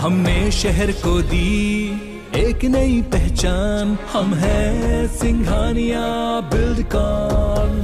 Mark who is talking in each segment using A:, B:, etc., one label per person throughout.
A: हमने शहर को दी एक नई पहचान, हम हैं सिंघानिया बिल्डकॉन।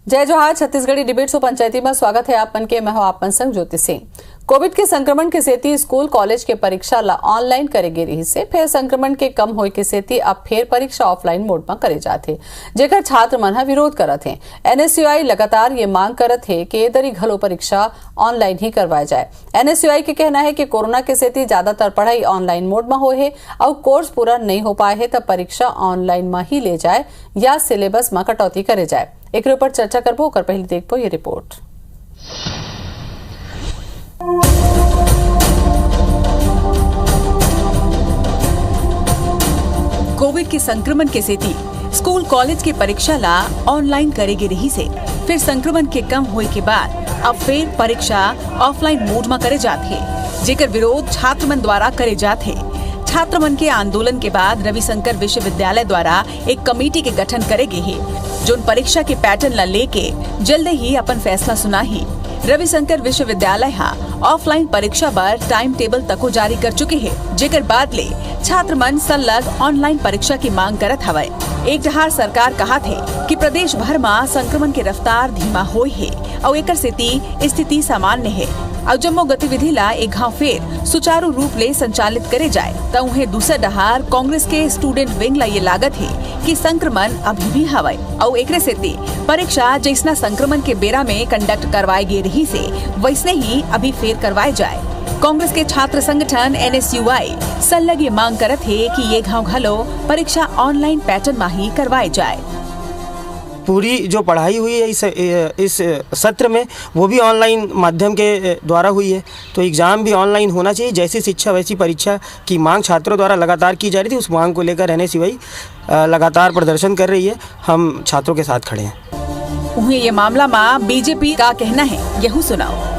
B: जय जोहार। छत्तीसगढ़ी डिबेट्स पंचायती में स्वागत है आपन के। मैं हूं आपन संग ज्योति सिंह। कोविड के संक्रमण के सेती स्कूल कॉलेज के परीक्षा ला ऑनलाइन करेगे रही से फिर संक्रमण के कम होए के सेती अब फिर परीक्षा ऑफलाइन मोड में करे जाते, जेकर छात्र मन हा विरोध करत हैं। एनएसयूआई लगातार ये मांग करत है कि दरी घलो परीक्षा ऑनलाइन ही करवाए जाए। एनएसयूआई के कहना है कि कोरोना के सेती ज्यादातर पढ़ाई ऑनलाइन मोड में होए है और कोर्स पूरा नहीं हो पाए है तब परीक्षा ऑनलाइन में ही ले जाए या सिलेबस में कटौती करे जाए। एक ऊपर चर्चा करबो, ओकर पहले देखबो ये रिपोर्ट।
C: कोविड के संक्रमण के सेती स्कूल कॉलेज के परीक्षा ला ऑनलाइन करेगे रही से फिर संक्रमण के कम होए के बाद अब फिर परीक्षा ऑफलाइन मोड में करे जाते, जेकर विरोध छात्र मन द्वारा करे जाते। छात्र मन के आंदोलन के बाद रविशंकर विश्वविद्यालय द्वारा एक कमेटी के गठन करेगे है, जो परीक्षा के पैटर्न ला लेके जल्द ही अपन फैसला सुनाही। रविशंकर विश्वविद्यालय हा ऑफलाइन परीक्षा पर टाइम टेबल तको जारी कर चुके हैं, जेकर बाद ले छात्र मन सलग ऑनलाइन परीक्षा की मांग करत हवय। एक जहार सरकार कहा थे कि प्रदेश भर में संक्रमण के रफ्तार धीमा होई है और एकर सेती स्थिति सामान्य है और जम्मो गतिविधि ला एक घाव फेर सुचारू रूप ले संचालित करे जाए तो उन्हें दूसरा डहार कांग्रेस के स्टूडेंट विंग ला ये लागत है कि संक्रमण अभी भी हवय और एकरे सेती परीक्षा जैसना संक्रमण के बेरा में कंडक्ट करवाए गे रही से वैसने ही अभी फेर करवाए जाए। कांग्रेस के छात्र संगठन एनएसयूआई सलग ये मांग करत है कि ये घाव घलो परीक्षा ऑनलाइन पैटर्न में ही करवाए जाए।
D: पूरी जो पढ़ाई हुई है इस सत्र में वो भी ऑनलाइन माध्यम के द्वारा हुई है, तो एग्ज़ाम भी ऑनलाइन होना चाहिए। जैसी शिक्षा वैसी परीक्षा की मांग छात्रों द्वारा लगातार की जा रही थी, उस मांग को लेकर एनएसयूआई लगातार प्रदर्शन कर रही है। हम छात्रों के साथ खड़े हैं।
C: उन्हें ये मामला में बीजेपी का कहना है, यही सुनाओ।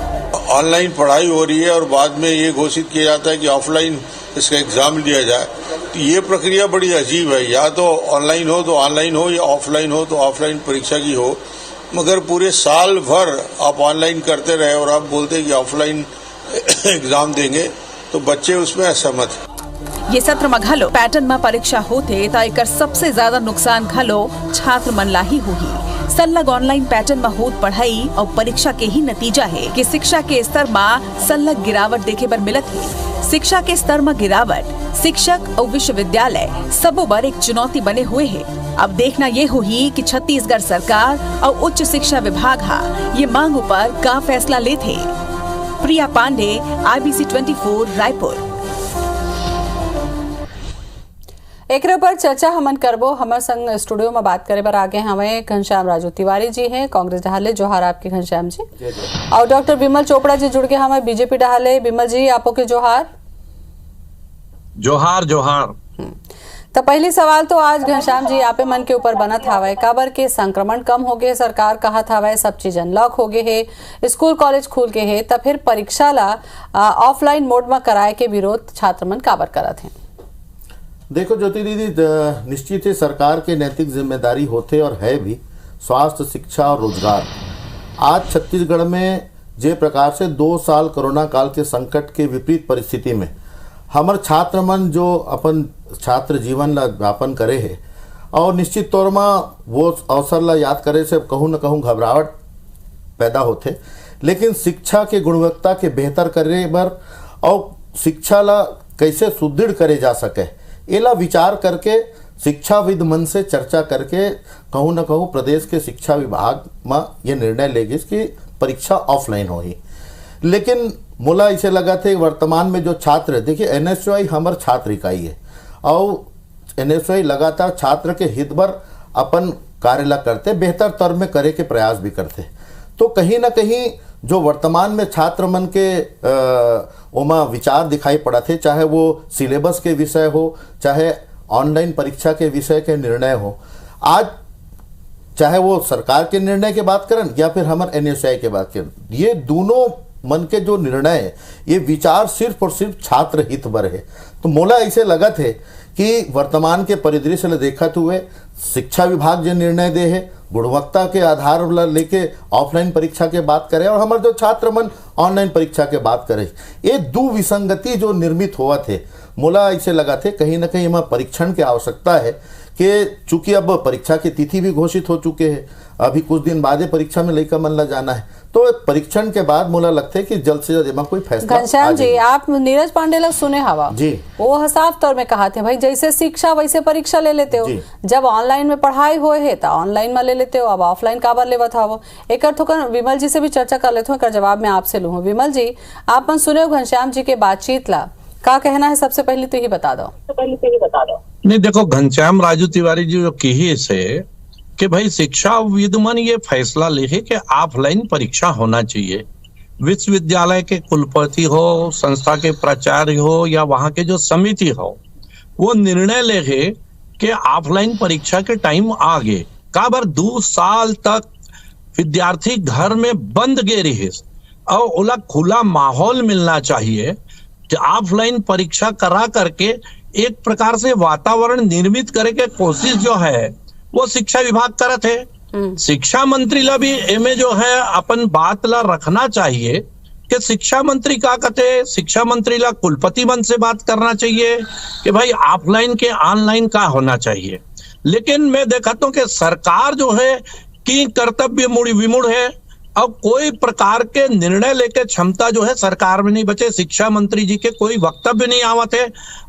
E: ऑनलाइन पढ़ाई हो रही है और बाद में ये घोषित किया जाता है कि ऑफलाइन इसका एग्जाम लिया जाए, तो ये प्रक्रिया बड़ी अजीब है। या तो ऑनलाइन हो तो ऑनलाइन हो, या ऑफलाइन हो तो ऑफलाइन परीक्षा की हो, मगर पूरे साल भर आप ऑनलाइन करते रहे और आप बोलते हैं कि ऑफलाइन एग्जाम देंगे, तो बच्चे उसमें असहमत हैं।
C: ये सत्र में घलो पैटर्न में परीक्षा होते तो एकर सबसे ज्यादा नुकसान घलो छात्र मन ला ही होही। सलग ऑनलाइन पैटर्न में होत पढ़ाई और परीक्षा के ही नतीजा है कि शिक्षा के स्तर में सलग गिरावट देखे बर मिलत है। शिक्षा के स्तर में गिरावट शिक्षक और विश्वविद्यालय सबो बर एक चुनौती बने हुए है। अब देखना ये होही कि छत्तीसगढ़ सरकार और उच्च शिक्षा विभाग हा ये मांग पर का फैसला लेते। प्रिया पांडे, IBC 24 रायपुर।
B: एक पर चर्चा हमन करबो। हमारे संग स्टूडियो में बात करे बर आगे हमें घनश्याम राजू तिवारी जी हैं, कांग्रेस डहाले। जोहार आपके घनश्याम जी। और डॉक्टर विमल चोपड़ा जी जुड़ के हमें बीजेपी डहाले। विमल जी आपो के जोहार।
F: जोहार जोहार।
B: तो पहली सवाल तो आज घनश्याम जी आपे मन के ऊपर बनत हवाए काबर के संक्रमण कम हो गए, सरकार कहत हवाए सब चीज अनलॉक हो गए है, स्कूल कॉलेज खुल के है, तब फिर परीक्षा ला ऑफलाइन मोड में कराए के विरोध छात्र मन काबर करत हैं?
G: देखो ज्योति दीदी, निश्चित ही सरकार के नैतिक जिम्मेदारी होते और है भी स्वास्थ्य, शिक्षा और रोजगार। आज छत्तीसगढ़ में जे प्रकार से 2 साल कोरोना काल के संकट के विपरीत परिस्थिति में हमर छात्र मन जो अपन छात्र जीवन ला व्यापन करे है और निश्चित तौर में वो अवसर ला याद करे से कहूँ न कहूँ घबराहट पैदा होते, लेकिन शिक्षा के गुणवत्ता के बेहतर करे बर और शिक्षा ला कैसे सुदृढ़ करे जा सके एला विचार करके शिक्षाविद मन से चर्चा करके कहूँ न कहूँ प्रदेश के शिक्षा विभाग में ये निर्णय लेगी कि परीक्षा ऑफलाइन होगी। लेकिन मोला इसे लगा थे वर्तमान में जो छात्र, देखिए एनएसयूआई हमार छात्र इकाई है और एनएसयूआई लगातार छात्र के हित पर अपन कार्य ला करते, बेहतर तर में करे के प्रयास भी करते। तो कहीं ना कहीं जो वर्तमान में छात्र मन के ओमा विचार दिखाई पड़ा थे, चाहे वो सिलेबस के विषय हो, चाहे ऑनलाइन परीक्षा के विषय के निर्णय हो, आज चाहे वो सरकार के निर्णय के बात करें या फिर हमारे एनएसयूआई के बात करें, ये दोनों मन के जो निर्णय है ये विचार सिर्फ और सिर्फ छात्र हित पर है। तो मोला ऐसे लगा थे कि वर्तमान के परिदृश्य ले देखते हुए शिक्षा विभाग जो निर्णय दे है गुणवत्ता के आधार लेके ऑफलाइन परीक्षा के बात करे और हमारे जो छात्र मन ऑनलाइन परीक्षा के बात करे, ये दो विसंगति जो निर्मित हुआ थे मोला ऐसे लगा थे कहीं ना कहीं हमें परीक्षण की आवश्यकता है कि चूंकि अब परीक्षा की तिथि भी घोषित हो चुके हैं, अभी कुछ दिन बाद परीक्षा में लड़का मन ला जाना है, तो परीक्षण के बाद मोला लगता है कि जल्द से जल्द कोई फैसला।
B: घनश्याम जी, आप नीरज पांडे ला सुने हवा
G: जी,
B: वो साफ तौर में कहा थे भाई जैसे शिक्षा वैसे परीक्षा ले लेते हो, जब ऑनलाइन में पढ़ाई होए है तो ऑनलाइन में ले लेते हो, अब ऑफलाइन काबर लेवत हो। एक थोड़ा विमल जी से भी चर्चा कर लेते हो, जवाब में आपसे लूँ। विमल जी, आप मन सुने हो घनश्याम जी के बातचीत ला, क्या कहना है सबसे पहले तो ही बता दो।
F: नहीं देखो, घनश्याम राजू तिवारी जी जो कही से कि भाई शिक्षा विद्वान ये फैसला ले कि ऑफलाइन परीक्षा होना चाहिए। विश्वविद्यालय के कुलपति हो, संस्था के प्राचार्य हो या वहां के जो समिति हो, वो निर्णय ले कि ऑफलाइन परीक्षा के टाइम आगे काबर 2 साल तक विद्यार्थी घर में बंद गे रहे और उला खुला माहौल मिलना चाहिए। ऑफलाइन परीक्षा करा करके एक प्रकार से वातावरण निर्मित करे के कोशिश जो है वो शिक्षा विभाग करत है। शिक्षा मंत्री ला भी एमे जो है अपन बात ला रखना चाहिए कि शिक्षा मंत्री क्या कहते, शिक्षा मंत्री ला कुलपति मन से बात करना चाहिए कि भाई ऑफलाइन के ऑनलाइन का होना चाहिए। लेकिन मैं देखता हूँ कि सरकार जो है कि कर्तव्य विमूढ़ है और कोई प्रकार के निर्णय लेके क्षमता जो है सरकार में नहीं बचे। शिक्षा मंत्री जी के कोई वक्तव्य नहीं आवत है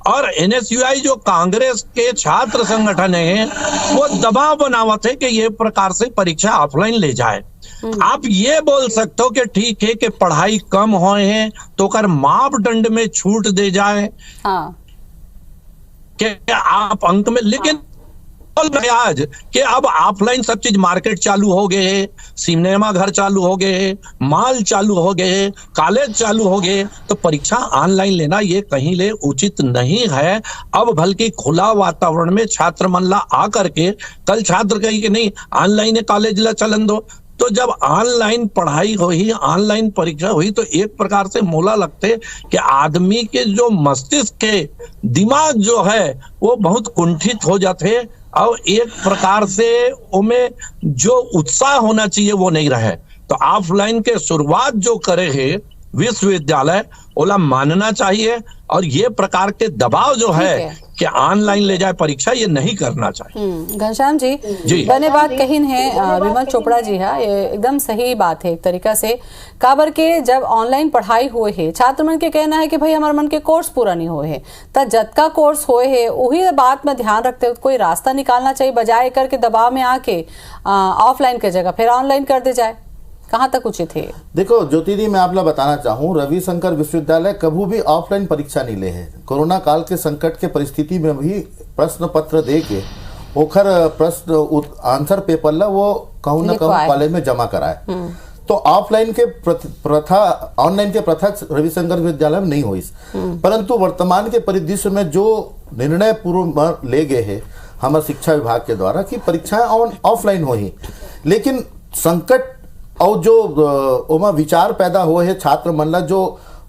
F: और एनएसयूआई जो कांग्रेस के छात्र संगठन है वो दबाव बनावत है कि ये प्रकार से परीक्षा ऑफलाइन ले जाए। आप ये बोल सकते हो कि ठीक है कि पढ़ाई कम होए हैं तो कर मापदंड में छूट दे जाए, हाँ। कि आप अंक में, लेकिन आज कि अब ऑफलाइन सब चीज मार्केट चालू हो गए, सिनेमा घर चालू हो गए, मॉल चालू हो गए, कॉलेज चालू हो गए, तो परीक्षा ऑनलाइन लेना ये कहीं ले उचित नहीं है। अब बल्कि खुला वातावरण में छात्र मन ला आ करके, कल छात्र कही कि नहीं ऑनलाइन कॉलेज ला चलन दो, तो जब ऑनलाइन पढ़ाई हुई, ऑनलाइन परीक्षा हुई, तो एक प्रकार से मोला लगते कि आदमी के जो मस्तिष्क के दिमाग जो है वो बहुत कुंठित हो जाते और एक प्रकार से उनमें जो उत्साह होना चाहिए वो नहीं रहे। तो ऑफलाइन के शुरुआत जो करे है विश्वविद्यालय ओला मानना चाहिए और ये प्रकार के दबाव जो है कि ऑनलाइन ले जाए परीक्षा, ये नहीं करना चाहिए।
B: घनश्याम जी बने बात कही है विमल चोपड़ा जी, है ये एकदम सही बात है एक तरीका से। काबर के जब ऑनलाइन पढ़ाई हुए है, छात्र मन के कहना है कि भाई हमारे मन के कोर्स पूरा नहीं हुए है, तो जतका कोर्स हुए है वही बात में ध्यान रखते हुए कोई रास्ता निकालना चाहिए, बजाय करके दबाव में आके ऑफलाइन के जगह फिर ऑनलाइन कर दे जाए। कहाँ तक उचित है? देखो
G: ज्योति दी, मैं आप लोग बताना चाहूँ, रविशंकर विश्वविद्यालय कभी भी ऑफलाइन परीक्षा नहीं ले है। कोरोना काल के संकट के परिस्थिति में भी प्रश्न पत्र दे के ओखर प्रश्न आंसर पेपर ला वो कहूँ न कहूँ कॉलेज में जमा कराए। तो ऑफलाइन के प्रथा ऑनलाइन के प्रथा रविशंकर विश्वविद्यालय में नहीं हुई, परंतु वर्तमान के परिदृश्य में जो निर्णय पूर्व ले गए है हमारे शिक्षा विभाग के द्वारा कि परीक्षाएं ऑफलाइन हो ही, लेकिन संकट और जो ओमा विचार पैदा हुए है छात्र मन ला जो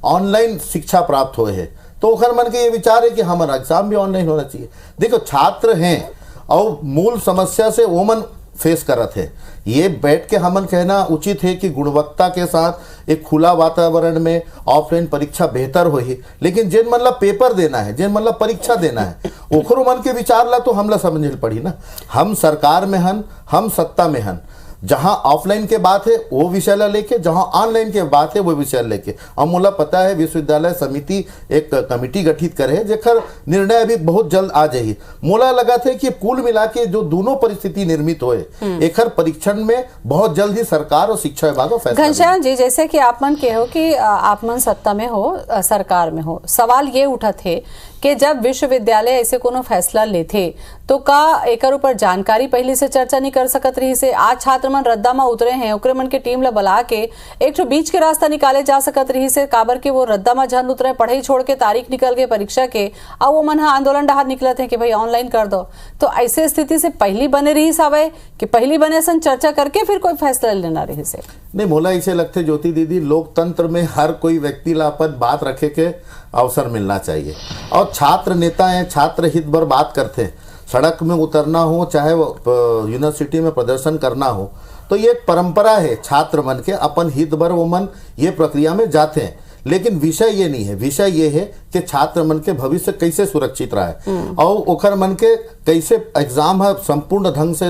G: ऑनलाइन शिक्षा प्राप्त हुए है, तो ओखर मन के ये विचार है कि हमारा एग्जाम भी ऑनलाइन होना चाहिए। देखो छात्र हैं और मूल समस्या से ओमन फेस करत है, ये बैठ के हमन कहना उचित है कि गुणवत्ता के साथ एक खुला वातावरण में ऑफलाइन परीक्षा बेहतर हो ही, लेकिन जिन मन ला पेपर देना है, जिन मन ला परीक्षा देना है, ओखरो मन के विचार ला तो हमला समझ पड़ी ना। हम सरकार में हन, हम सत्ता में हन, जहां ऑफलाइन के बात है वो विषय ला लेके, जहां ऑनलाइन के बात है वो विषय लेके। और मुला पता है विश्वविद्यालय समिति एक कमिटी गठित करे जेकर निर्णय अभी बहुत जल्द आ जाएगी। मोला लगा था कि कुल मिला के जो दोनों परिस्थिति निर्मित हुए एकर परीक्षण में बहुत जल्द ही सरकार और शिक्षा विभाग का फैसला।
B: घनश्याम जी, जैसे कि आप मन के हो कि आप मन सत्ता में हो, सरकार में हो, सवाल ये उठा थे कि जब विश्वविद्यालय ऐसे कोनो फैसला लेते तो का एकर ऊपर जानकारी पहले से चर्चा नहीं कर सकत रही से? आज छात्र मन रद्दा में उतरे हैं, ओकरे मन के टीम ला बुला के एक तो बीच के रास्ता निकाले जा सकत रही से, काबर के वो रद्दा में झन उतरे, पढ़ाई छोड़ के तारीख निकल गए परीक्षा के, और वो मन आंदोलन डहार निकलते हैं कि भाई ऑनलाइन कर दो। तो ऐसे स्थिति से पहली बने रही सावे कि पहली बने सन चर्चा करके फिर कोई फैसला लेना रही से?
G: नहीं, मोला ऐसे लगते ज्योति दीदी, लोकतंत्र में हर कोई व्यक्ति ला अपन बात रखे के अवसर मिलना चाहिए। और छात्र नेता हैं, छात्र हित भर बात करते हैं, सड़क में उतरना हो चाहे वो यूनिवर्सिटी में प्रदर्शन करना हो, तो ये एक परंपरा है, छात्र मन के अपन हित भर वो मन ये प्रक्रिया में जाते हैं। लेकिन विषय ये नहीं है, विषय ये है कि छात्र मन के भविष्य कैसे सुरक्षित रहे और ओखर मन के कैसे एग्जाम है संपूर्ण ढंग से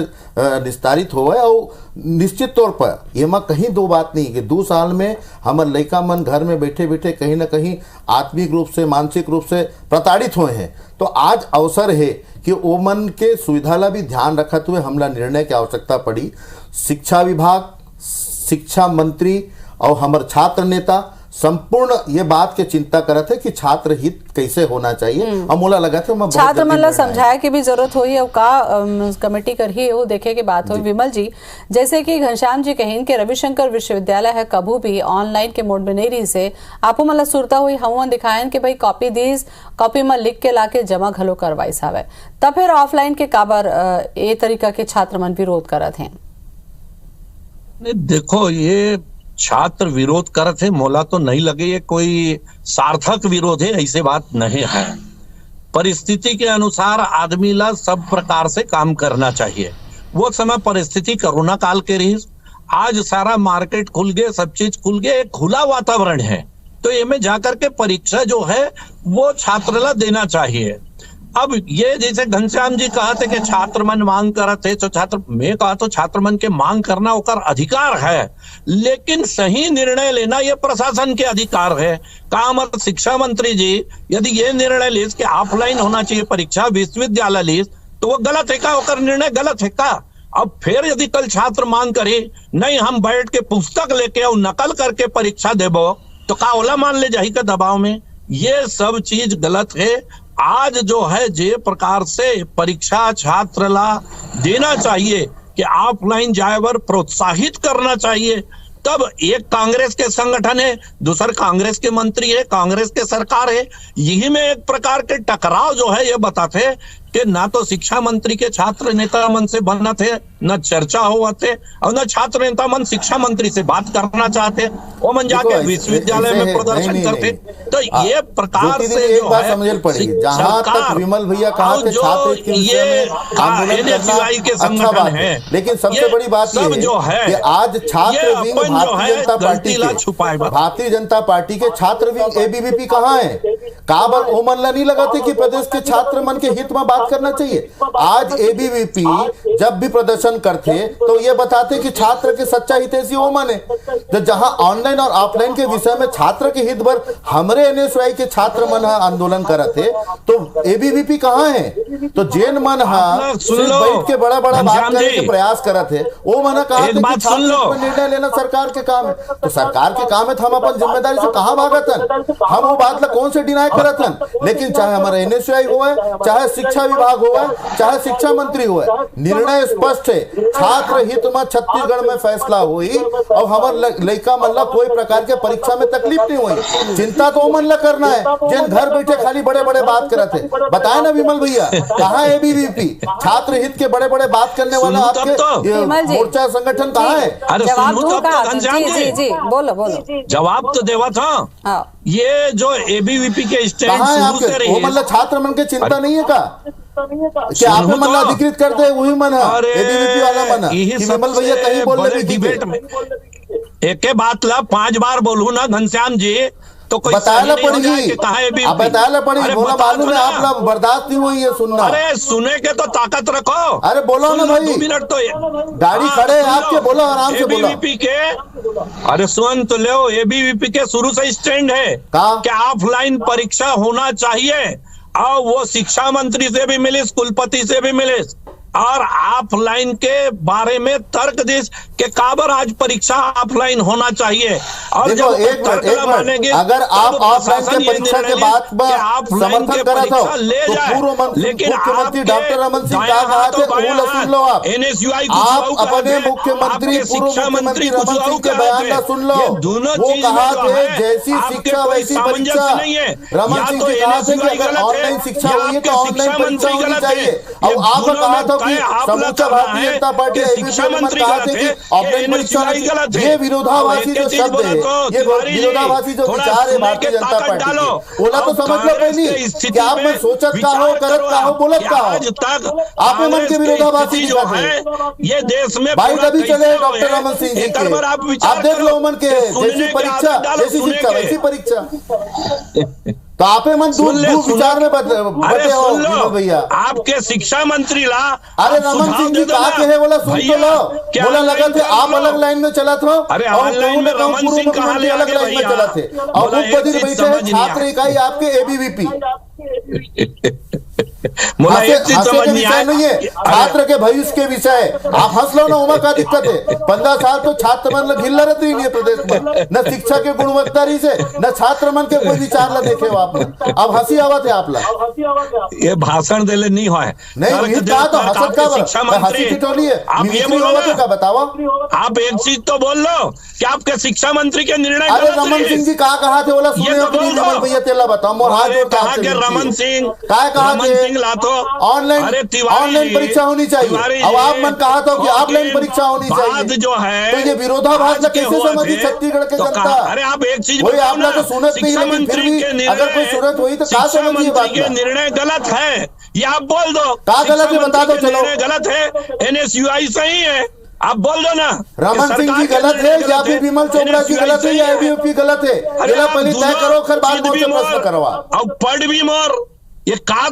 G: निस्तारित होवे। और निश्चित तौर पर ये में कहीं दो बात नहीं कि 2 साल में हमारे लड़का मन घर में बैठे बैठे कहीं ना कहीं आत्मिक रूप से मानसिक रूप से प्रताड़ित हुए हैं। तो आज अवसर है कि वो मन के सुविधा ला भी ध्यान रखते हुए हमला निर्णय की आवश्यकता पड़ी। शिक्षा विभाग, शिक्षा मंत्री और हमारे छात्र नेता संपूर्ण ये बात के चिंता करत है कि छात्र हित कैसे होना चाहिए। और मोला लगा था
B: छात्र मतलब समझाए की भी जरूरत हुई और का कमेटी कर ही वो देखे की बात हुई। विमल जी, जैसे कि घनश्याम जी कहीं कि रविशंकर विश्वविद्यालय है कभू भी ऑनलाइन के मोड में नहीं रही से आपो मतलब सुरता हुई हम दिखायन कि भाई कॉपी दीज कॉपी में लिख के लाके जमा घलो करवाई सावे, तब फिर ऑफलाइन के काबर ये तरीका के छात्र मन विरोध करत हैं।
F: देखो ये छात्र विरोध करत है, मोला तो नहीं लगे ये कोई सार्थक विरोध है, ऐसे बात नहीं है। परिस्थिति के अनुसार आदमी ला सब प्रकार से काम करना चाहिए। वो समय परिस्थिति कोरोना काल के रही, आज सारा मार्केट खुल गए, सब चीज खुल गए, खुला वातावरण है, तो ये में जाकर के परीक्षा जो है वो छात्र ला देना चाहिए। अब ये जैसे घनश्याम जी कहा थे कि छात्र मन मांग करते तो छात्र, मैं कहा तो छात्र मन के मांग करना ओकर अधिकार है, लेकिन सही निर्णय लेना ये प्रशासन के अधिकार है। काम शिक्षा मंत्री जी यदि ये निर्णय ले कि ऑफलाइन होना चाहिए परीक्षा विश्वविद्यालय ले, तो वो गलत है का, ओकर निर्णय गलत है का। अब फिर यदि कल छात्र मांग करे नहीं हम बैठ के पुस्तक लेके और नकल करके परीक्षा देबो, तो का ओला मान ले जाही का दबाव में, ये सब चीज गलत है। आज जो है जे प्रकार से परीक्षा छात्र ला देना चाहिए कि ऑफलाइन जाए बर प्रोत्साहित करना चाहिए, तब एक कांग्रेस के संगठन है, दूसर कांग्रेस के मंत्री है, कांग्रेस के सरकार है, यही में एक प्रकार के टकराव जो है ये बताते कि ना तो शिक्षा मंत्री के छात्र नेता मन से बनना थे, न चर्चा हुआ थे, और न छात्र नेता मन शिक्षा मंत्री से बात करना चाहते, वो मन जाके विश्वविद्यालय में प्रदर्शन करते। तो ये प्रकार से जो है
G: समझ पड़ी, जहां तक विमल भैया कहा थे छात्र के
F: NSUI के संगठन है,
G: लेकिन सबसे बड़ी बात ये
F: जो है
G: कि आज छात्र विंग भारतीय जनता पार्टी के छात्र विंग ABVP कहाँ है? काबर ओमन ला नहीं लगाते कि प्रदेश के छात्र मन के हित में बात करना चाहिए। आज ABVP जब भी प्रदर्शन करते तो ये बताते कि छात्र के सच्चा हितैषी ओमन है। तो जहां ऑनलाइन और ऑफलाइन के विषय में छात्र के हित भर हमारे NSUI के छात्र मन आंदोलन करते, तो ABVP कहाँ है? तो जैन मन बैठ के बड़ा बड़ा बात करने के प्रयास करते, वो मन कहा कि छात्र पर निर्णय लेना सरकार के काम है। तो सरकार के काम है तो हम अपन जिम्मेदारी से कहाँ भागतन, हम वो बात ला कौन से डिनाई करतन। लेकिन चाहे हमारा NSUI हुआ है, चाहे शिक्षा विभाग हुआ है, चाहे शिक्षा मंत्री हुआ है, निर्णय स्पष्ट है, छात्र हित में छत्तीसगढ़ में फैसला हुई और हमारे लड़का मन ला कोई प्रकार के परीक्षा में तकलीफ नहीं हुई। चिंता तो मन ला करना है जिन घर बैठे खाली बड़े बड़े बात करते। बताए ना विमल भैया, कहाँ ABVP छात्र हित के बड़े बड़े बात करने वाला आपके मोर्चा संगठन कहाँ है?
B: जी बोलो बोलो,
F: जवाब तो देवा था। ये जो ABVP के स्टैंड शुरू से रही है,
G: मतलब छात्र मन के चिंता नहीं है का कि आप मन अधिकृत करते हैं वही मन है ABVP वाला मन है। विमल भैया कहीं बोल रहे डिबेट में
F: एक बात ला 5 बार बोलू ना घनश्याम जी तो कोई
G: बताना पड़ेगी, आप बताना पड़ेगी, बोला मालूम है आप लोग बर्दाश्त नहीं हुई है सुनना।
F: अरे सुने के तो ताकत रखो।
G: अरे बोलो ना भाई,
F: 2 मिनट तो
G: गाड़ी खड़े आपके, बोलो आराम से बोलो।
F: ABVP के अरे सुन तो लो, ABVP के शुरू से स्टैंड है कि ऑफलाइन परीक्षा होना चाहिए और वो शिक्षा मंत्री से भी मिले, कुलपति से भी मिले, और ऑफलाइन के बारे में तर्क देश के काबर आज परीक्षा ऑफलाइन होना चाहिए। और
G: देखो एक मिनट, अगर आप ऑफलाइन के परीक्षा के बाद समर्थन करत हो तो पूर्व मुख्यमंत्री डॉक्टर रमन सिंह का कहा थे, सुन लो आप अपने मुख्यमंत्री पूर्व मुख्यमंत्री रमन सिंह के बयान का सुन लो। वो कहा थे जैसी शिक्षा वैसी परीक्षा। रमन सिंह जी कहा थे कि अगर ऑनलाइन शिक्षा हुई है तो ऑनलाइन परीक्षा होनी चाहिए। और आप कहा था कि समूचा भारतीय जनता पार्टी
F: शिक्षा मंत्री
G: कहा थे कि ऑफलाइन परीक्षा ये विरोधाभासी जो शब्द है, ये विरोधाभासी जो विचार है भारतीय जनता पार्टी के, बोला तो समझ लो पहली कि आप में सोचत का हो, करत का हो, बोलत का हो, आप में मन के विरोधाभासी जो है
F: ये देश में
G: भाई तभी चले डॉक्टर रमन सिंह जी के, आप देख लो मन के जैसी परीक्षा, जैसी शिक्षा वैसी परीक्षा। तो आप मन दूर विचार में बटे हो भैया।
F: आपके शिक्षा मंत्री ला,
G: अरे रमन सिंह जी कहा के है, बोला सुन तो लो, बोला लगा थे आप अलग लाइन में चला था और
F: रमन सिंह कहा ले
G: अलग लाइन में चला थे और उप बधिर बैठे हैं छात्र इकाई आपके एबीवीपी। विषय नहीं है, छात्र के भविष्य के विषय, आप हंस लो ना, उमा का दिक्कत है। 15 साल तो छात्र मन ढिल्ला रहती नहीं है प्रदेश में, न शिक्षा के गुणवत्ता रही से, न छात्र मन के कोई विचार ला देखे हो आपने, अब हंसी आवत है आप ला।
F: ये भाषण देले नहीं हुआ है,
G: नहीं कहा तो हंसत का हंसी ठिठोली है,
F: आप ये बोलो
G: का बताओ।
F: आप एक चीज तो बोल लो कि आपके शिक्षा मंत्री के निर्णय,
G: अरे रमन सिंह जी कहा थे, बोला सुने भैया तेला बताओ,
F: रमन सिंह
G: ऑनलाइन परीक्षा होनी चाहिए, अब आप मन कहा था कि ऑफलाइन परीक्षा होनी चाहिए
F: जो है,
G: तो ये विरोधाभास कैसे समझी छत्तीसगढ़ के जनता।
F: अरे आप एक चीज
G: वही आप तो सुनत नहीं, लेकिन फिर भी अगर कोई सुनत हुई तो क्या समझिए बात
F: के निर्णय गलत है, ये आप बोल दो।
G: क्या गलत है बता दो, चलो
F: गलत है, एनएसयूआई सही है, आप बोल दो ना।
G: रमन सिंह जी गलत है या फिर विमल चोपड़ा जी गलत है या एबीवीपी गलत है, पहले तय करो, फिर बाद में प्रश्न करवा।
F: अब पढ़ भी मोर, ये का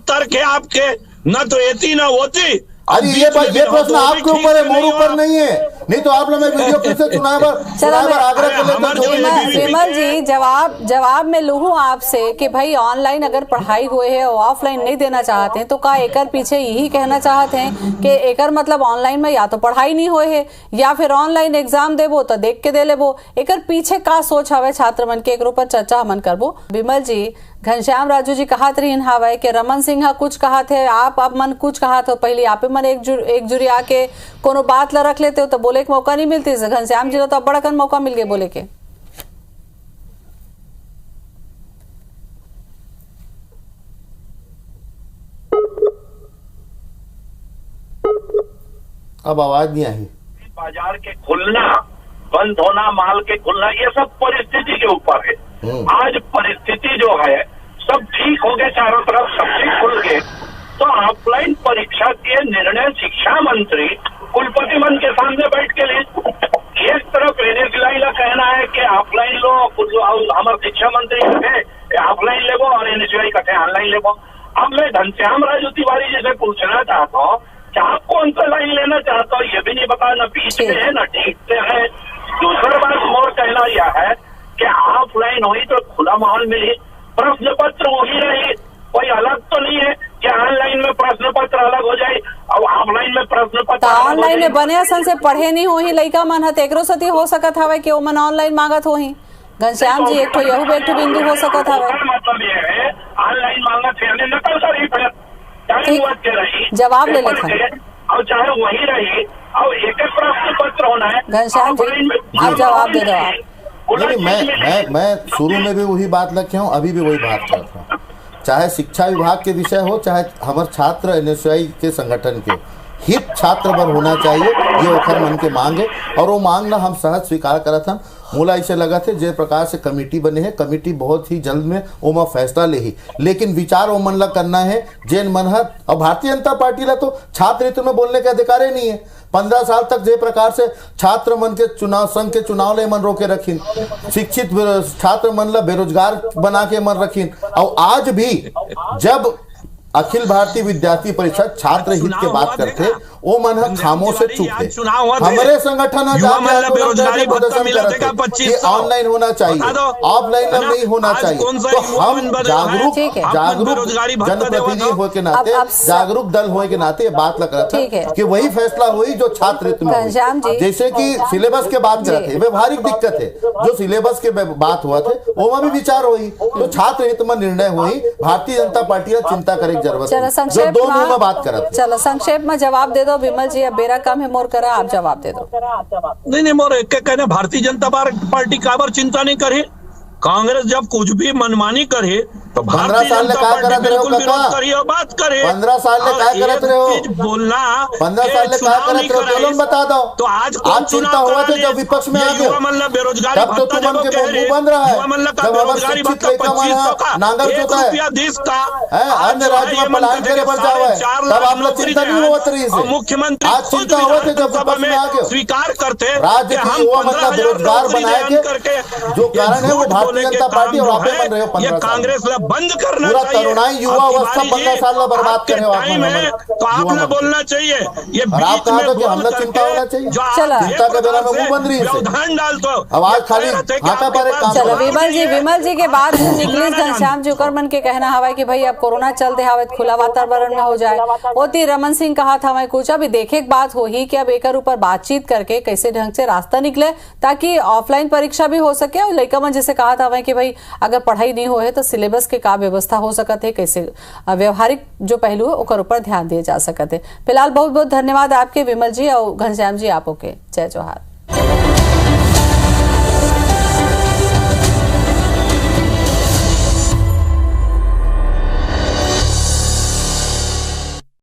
F: तर्क है आपके, न तो एती न होती।
G: अरे ये प्रश्न आपके ऊपर है, मोर ऊपर नहीं है, नहीं तो आप लोग मैं वीडियो फिर से आग्रह कर लेता हूं।
B: विमल जी जवाब में लूँ आपसे कि भाई ऑनलाइन अगर पढ़ाई हुए है और ऑफलाइन नहीं देना चाहते हैं तो का एकर पीछे यही कहना चाहते हैं कि एकर मतलब ऑनलाइन में या तो पढ़ाई नहीं हुए है या फिर ऑनलाइन एग्जाम देबो तो देख के दे लेबो, एकर पीछे का सोच हवे छात्र मन के, एक ऊपर चर्चा हमन करबो। विमल जी, घनश्याम राजू जी कहत रहीन हवे कि रमन सिंह कुछ कहा थे, आप मन कुछ कहा थे, पहले आप मन एक जुरिया के कोनो बात ला रख लेते हो तो बोले के मौका नहीं मिलती। घनश्याम जी तो अब बड़ा कन मौका मिल गया बोले के।
G: अब आवाज नहीं आई।
H: बाजार के खुलना, बंद होना, माल के खुलना, ये सब परिस्थिति के ऊपर है। आज परिस्थिति जो है सब ठीक हो गए, चारों तरफ सब ठीक खुल गए, तो ऑफलाइन परीक्षा के निर्णय शिक्षा मंत्री कुलपति मन के सामने बैठ के लिए एक तरफ एनएसयूआई का कहना है कि ऑफलाइन लो, हमारे शिक्षा मंत्री कहते ऑफलाइन लेबो और एनएसयूआई कहते ऑनलाइन लेबो। अब मैं घनश्याम राजू तिवारी जी से पूछना चाहता हूँ कि आप कौन सा लाइन लेना चाहता हो, ये भी नहीं पता, न बीच में है न ठीक से है। दूसरा बात मोर कहना यह है कि ऑफलाइन हुई तो खुला माहौल में ही प्रश्न पत्र वही रही, कोई अलग तो नहीं है कि ऑनलाइन में प्रश्न पत्र अलग हो जाए और ऑफलाइन में प्रश्न पत्र
B: ऑनलाइन में बने असन से पढ़े नहीं हो ही लइका मन हत एकरो सती हो सकत हवे कि ओ मन ऑनलाइन मांगत हो ही। घनश्याम जी, एक तो यहू एक बिंदु हो सकत हवे।
H: मतलब ये है ऑनलाइन मांगत है, नकल कर ही पड़े,
B: जवाब ले लेते
H: और चाहे वही रही और एक प्रश्न पत्र होना है।
B: घनश्याम जी, आप जवाब दे दो। आप
G: नहीं, मैं शुरू में भी वही बात रखे हूँ, अभी भी वही बात करता हूँ, चाहे शिक्षा विभाग के विषय हो, चाहे हमारे छात्र एनएसयूआई के संगठन के हित छात्र पर होना चाहिए, ये ओखर मन के मांग है और वो मांग ना हम सहज स्वीकार करत हम। मूला ऐसे लगा थे जे प्रकार से कमेटी बने हैं, कमेटी बहुत ही जल्द में ओमा फैसला ले ही, लेकिन विचार ओ मन ला करना है जैन मनहत। और भारतीय जनता पार्टी ला तो छात्र हित में बोलने के अधिकार ही नहीं है। 15 साल तक जे प्रकार से छात्र मन के चुनाव, संघ के चुनाव ले मन रोके रखीन, शिक्षित छात्र मन ला बेरोजगार बना के मन रखीन, और आज भी जब अखिल भारतीय विद्यार्थी परिषद छात्र हित के बात करते वो मन खामोश से चुप है। हमारे संगठन ऑनलाइन होना चाहिए, ऑफलाइन नहीं होना चाहिए, तो हम जागरूक जनप्रतिनिधि हो के नाते, जागरूक दल हो के नाते बात लग रहा था कि वही फैसला हुई जो छात्र हित में हुई। जैसे कि सिलेबस के बात कर रहे थे, व्यवहारिक दिक्कत है, जो सिलेबस के बात हुआ थे वो भी विचार हुई, तो छात्र हित में निर्णय हुई। भारतीय जनता पार्टी का चिंता करे जरूरत,
B: संक्षेप
G: में बात कर।
B: चलो संक्षेप में जवाब दे दो विमल जी, अब बेरा कम है मोर करा, आप जवाब दे दो।
F: नहीं मोर एक कहना, भारतीय जनता पार्टी काबर चिंता नहीं करे, कांग्रेस जब कुछ भी मनमानी करे तो
G: 15 साल ले क्या करत रहे हो काका?
F: बात करे
G: 15 साल ले क्या करत रहे हो?
F: बोलना
G: 15 साल ले क्या करत रहे हो? चलो बता दो।
F: तो आज
G: चिंता हुआ थे जब विपक्ष में आ गए,
F: बेरोजगारी
G: तब तो तुम के मुंह बंद रहा है। जब हमारे शिक्षित लड़का माना नांगल चुका है, अन्य राज्यों में पलायन करे पर जाओ है, तब आप लोग चिंता नहीं होत रही से।
F: मुख्यमंत्री
G: आज चिंता हुआ थे जब विपक्ष में आ गए।
F: स्वीकार करते
G: राज्य की युवा मतलब बेरोजगार बनाए के जो कारण है वो भारतीय जनता पार्टी और आप बन रहे हो 15 साल।
F: कांग्रेस बंद करना
G: पूरा तरुणाई युवा अवस्था 15 साल में बर्बाद करे हो आप।
F: तो आपने बोलना चाहिए ये
G: आप कहा था कि हमने चिंता होना चाहिए। चिंता के बिना में मुंह बंद रही है,
F: डाल दो
G: आवाज खाली हाथा पर एक काम।
B: चलो विमल जी के बाद निकली घनश्याम जुकरमन के कहना हवा कि भाई अब कोरोना चलते हवा खुला वातावरण में हो जाए। ओती रमन सिंह कहा था मैं कुछ अभी देखे बात हो ही कि अब एक ऊपर बातचीत करके कैसे ढंग से रास्ता निकले ताकि ऑफलाइन परीक्षा भी हो सके। और लड़का मन जैसे कहा था मैं कि भाई अगर पढ़ाई नहीं हो है तो सिलेबस के का व्यवस्था हो सकते है, कैसे व्यवहारिक जो पहलू है ओकर ऊपर ध्यान दिए जा सकते। फिलहाल बहुत बहुत धन्यवाद आपके विमल जी और घनश्याम जी आपो के। जय जोहार।